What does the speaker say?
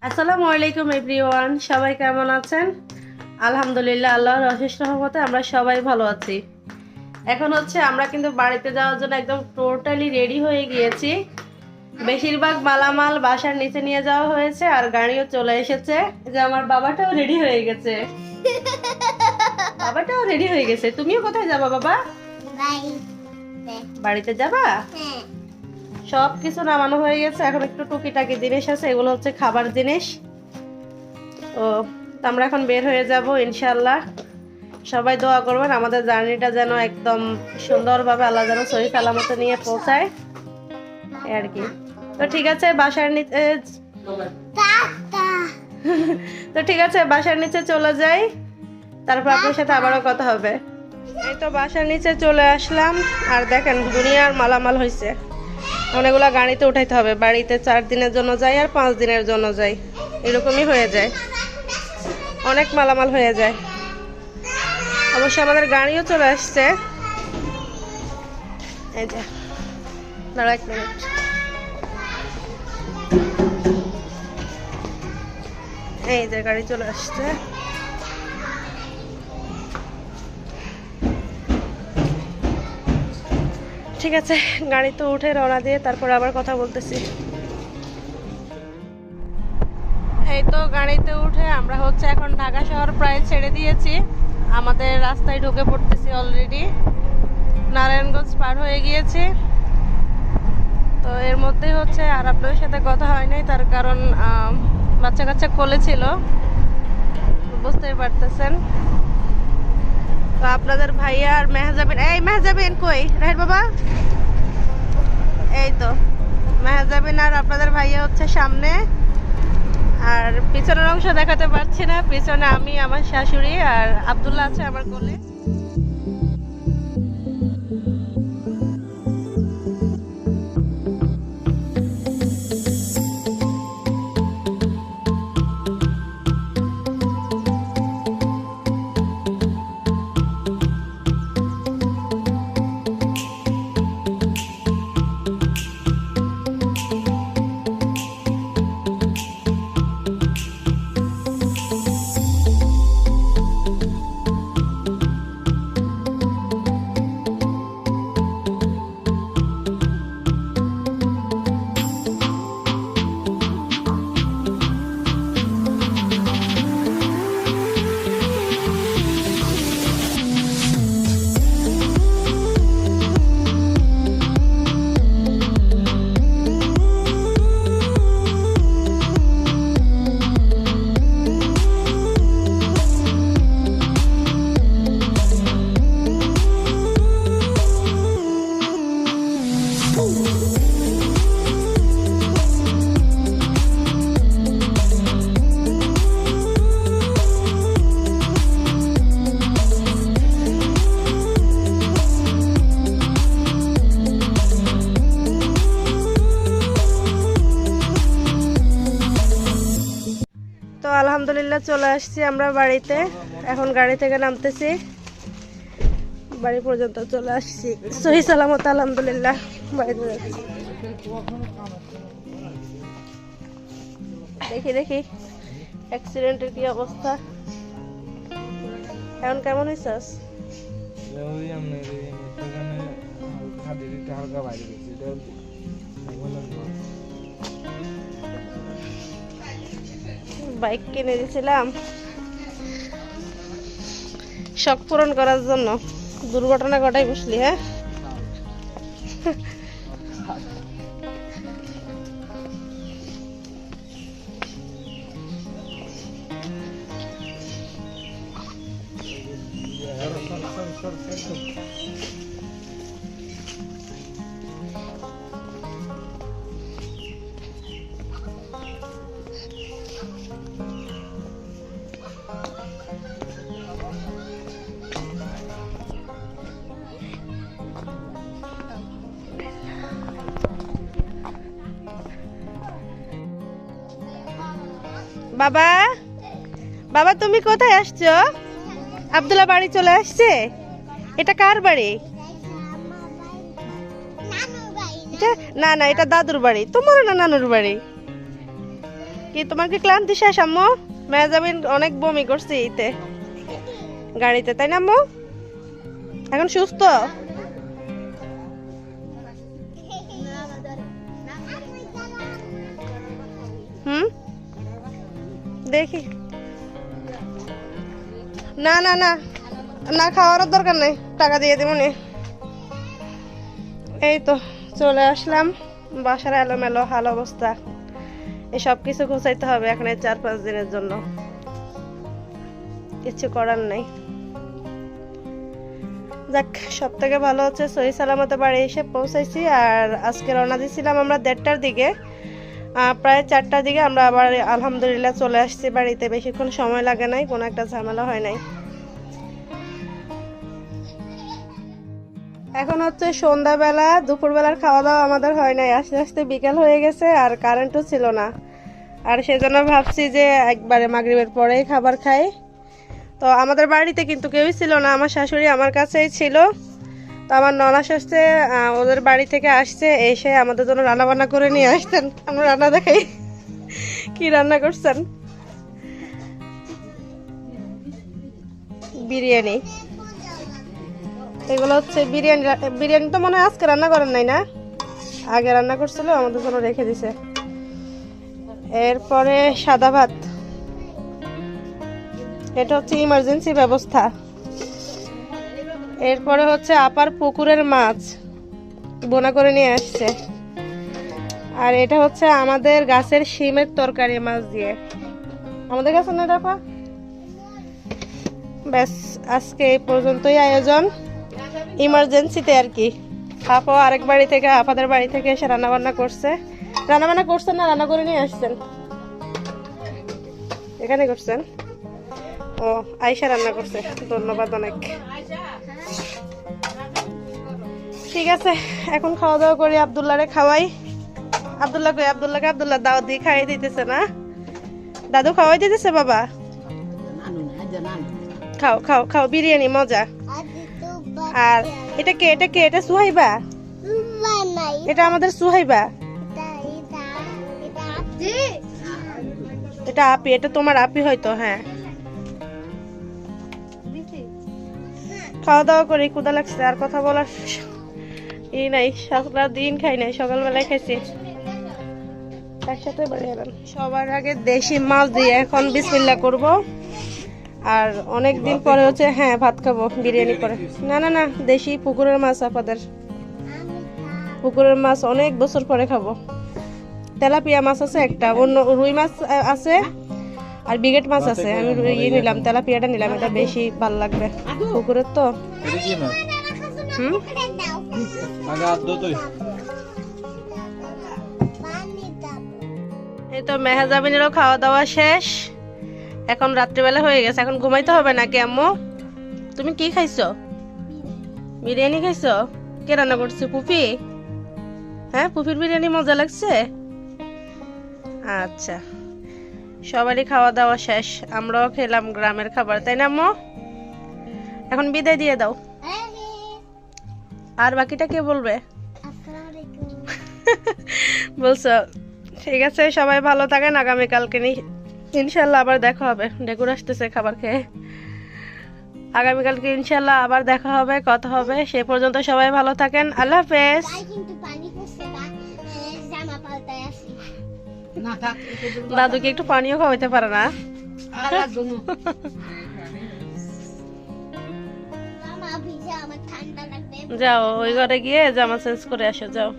আসসালামু আলাইকুম এভরিওয়ান, সবাই কেমন আছেন? আলহামদুলিল্লাহ, আল্লাহর অশেষ রহমতে আমরা সবাই ভালো আছি। এখন হচ্ছে আমরা কিন্তু বাড়িতে যাওয়ার জন্য একদম টোটালি রেডি হয়ে গিয়েছি। বেশিরভাগ মালামাল বাসার নিচে নিয়ে যাওয়া হয়েছে আর গাড়িও চলে এসেছে। যে আমার বাবাটাও রেডি হয়ে গেছে। বাবাটাও রেডি হয়ে গেছে। তুমিও কোথায় যাবা বাবা? বাড়িতে যাবা? সব কিছু নামানো হয়ে গেছে, এখন একটু টুকিটাকি জিনিস আছে, এগুলো হচ্ছে খাবার জিনিস। তো আমরা এখন বের হয়ে যাব ইনশাআল্লাহ। সবাই দোয়া করবেন আমাদের জার্নিটা যেন একদম সুন্দরভাবে আল্লাহ যেন সহি সালামতে নিয়ে পৌঁছায় আর কি। তো ঠিক আছে বাসার নিচে বাসার নিচে চলে যাই, তারপর আপনার সাথে আবারও কথা হবে। এই তো বাসার নিচে চলে আসলাম, আর দেখেন দুনিয়ার মালামাল হয়েছে। এখন এগুলো গাড়িতে উঠাইতে হবে। বাড়িতে 4 দিনের জন্য যাই আর 5 দিনের জন্য যাই, এরকমই হয়ে যায়, অনেক মালামাল হয়ে যায়। অবশ্য আমাদের গাড়িও চলে আসছে। এই যে দাঁড়া 1 মিনিট। এই যে গাড়ি চলে আসছে। ঠিক আছে, গাড়িতে উঠে রওনা দিয়ে তারপর আবার কথা বলতেছি। এই তো গাড়িতে উঠে আমরা হচ্ছে এখন ঢাকা শহর প্রায় ছেড়ে দিয়েছি, আমাদের রাস্তায় ঢুকে পড়তেছি অলরেডি। নারায়ণগঞ্জ পার হয়ে গিয়েছি। তো এর মধ্যেই হচ্ছে আর আপনাদের সাথে কথা হয় নাই, তার কারণ বাচ্চা কাচ্চা কোলে ছিল, বুঝতেই পারতেছেন। তো আপনাদের ভাইয়া আর মেহজাবিন, এই মেহজাবিন কই রাহির বাবা? এই তো মেহজাবিন আর আপনাদের ভাইয়া হচ্ছে সামনে, আর পিছনের অংশ দেখাতে পারছি না। পিছনে আমি, আমার শাশুড়ি আর আব্দুল্লাহ আছে আমার কোলে। আলহামদুলিল্লাহ চলে আসছি আমরা বাড়িতে। এখন গাড়ি থেকে নামতেছি, বাড়ি পর্যন্ত চলে আসছি সহি সালামত আলহামদুলিল্লাহ। বাড়িতে দেখি দেখি অ্যাক্সিডেন্টের কি অবস্থা। এখন কেমন হয়েছিস? বাইক কিনে দিয়েছিলাম শখ পূরণ করার জন্য, দুর্ঘটনা ঘটাই বসলি। হ্যাঁ বাবা, বাবা তুমি কোথায় আসছো? আব্দুল্লাহ বাড়ি চলে আসছে। এটা কার বাড়ি? না না, এটা দাদুর বাড়ি, তোমার না নানুর বাড়ি? কি তোমার কি ক্লান্তি শেষ আম্মু? মেজাবিন অনেক বমি করছে ইতে গাড়িতে, তাই না আম্মু? এখন সুস্থ? দেখি না না না না, খাওয়ার দরকার নেই, টাকা দিয়ে দিব নি। এই তো চলে আসলাম, বাসার এলোমেলো হাল অবস্থা, এসব কিছু গোছাইতে হবে এখন 4-5 দিনের জন্য, কিছু করার নাই। যাক, সব থেকে ভালো হচ্ছে সহি সালামতে বাড়ি এসে পৌঁছাইছি। আর আজকে রওনা দিয়েছিলাম আমরা 1:30টার দিকে, প্রায় 4টার দিকে আমরা আবার আলহামদুলিল্লাহ চলে আসছি বাড়িতে। বেশিক্ষণ সময় লাগে নাই, কোনো একটা ঝামেলা হয় নাই। এখন হচ্ছে সন্ধ্যাবেলা, দুপুরবেলার খাওয়া দাওয়া আমাদের হয় নাই, আস্তে আস্তে বিকেল হয়ে গেছে আর কারেন্টও ছিল না। আর সেজন্য ভাবছি যে একবারে মাগরিবের পরেই খাবার খাই। তো আমাদের বাড়িতে কিন্তু কেউই ছিল না, আমার শাশুড়ি আমার কাছেই ছিল। তো আমার ননাস আসছে, ওদের বাড়ি থেকে আসছে, এসে আমাদের জন্য রান্না বান্না করে নিয়ে আসতেন। আমরা রান্না দেখাই কি রান্না করছেন। বিরিয়ানি, এগুলো হচ্ছে বিরিয়ানি। বিরিয়ানি তো মনে হয় আজকে রান্না করেন নাই না, আগে রান্না করছিল, আমাদের জন্য রেখে দিছে। এরপরে সাদা ভাত, এটা হচ্ছে ইমার্জেন্সি ব্যবস্থা। এরপরে হচ্ছে আপার পুকুরের মাছ বোনা করে নিয়ে আসছে। আর এটা হচ্ছে আমাদের গাছের শিমের তরকারি মাছ দিয়ে, আমাদের গাছের না আপা। ব্যাস, আজকে এই পর্যন্তই আয়োজন, ইমার্জেন্সিতে আর কি। আপা আরেক বাড়ি থেকে, আপাদের বাড়ি থেকে এসে রান্না বান্না করছে। রান্না বান্না করছেন না রান্না করে নিয়ে আসছেন? এখানে করছেন? ও, আয়শা রান্না করছে, ধন্যবাদ অনেক। ঠিক আছে, এখন খাওয়া দাওয়া করি, আব্দুল্লাহরে খাওয়াই। আব্দুল্লাহ কই? আব্দুল্লাহকে আব্দুল্লাহ দাওয়াত দিয়ে খাইয়ে দিতেছে না? দাদু খাওয়াই দিতেছে? বাবা খাও খাও খাও, বিরিয়ানি মজা। আর এটা কে? এটা কে? এটা সুহাইবা? এটা আমাদের সুহাইবা। এটা আপি, এটা তোমার আপি হয়তো। হ্যাঁ, খাওয়া দাওয়া করি, ক্ষুধা লাগছে, আর কথা বলার ই নাই। সারা দিন খাই নাই, সকালবেলায় খাইছি একসাথে বাড়ি এলাম। সবার আগে দেশি মাছ দিয়ে এখন বিসমিল্লাহ করব। আর অনেক দিন পরে হচ্ছে, হ্যাঁ ভাত খাবো বিরিয়ানি পরে। না না না, দেশি পুকুরের মাছ, আপনাদের পুকুরের মাছ অনেক বছর পরে খাবো। তেলাপিয়া মাছ আছে একটা, অন্য রুই মাছ আছে, আর বিগেট মাছ আছে। আমি নিলাম, তেলাপিয়াটা নিলাম, এটা বেশি ভালো লাগবে পুকুরের তো। এই তো মেহজাবিনেরও খাওয়া দাওয়া শেষ, এখন রাত্রিবেলা হয়ে গেছে, এখন ঘুমাইতে হবে নাকি আম্মু? তুমি কি খাইছো? বিরিয়ানি খাইছো? কে রান্না করছে? পুফি? হ্যাঁ, পুফির বিরিয়ানি মজা লাগছে। আচ্ছা, সবারই খাওয়া দাওয়া শেষ, আমরাও খেলাম গ্রামের খাবার, তাই না আম্মু? এখন বিদায় দিয়ে দাও। আর বাকিটা কে বলবে? বলছো? ঠিক আছে, সবাই ভালো থাকেন। আগামীকালকে ইনশাল্লাহ আবার দেখা হবে। ডেকুর আসতেছে খাবার খেয়ে। আগামীকালকে ইনশাল্লাহ আবার দেখা হবে, কথা হবে। সে পর্যন্ত সবাই ভালো থাকেন। আল্লাহ হাফেজ। দাদুকে একটু পানিও খাওয়াইতে পারে না। যাও ওই ঘরে গিয়ে জামা চেঞ্জ করে আসো, যাও।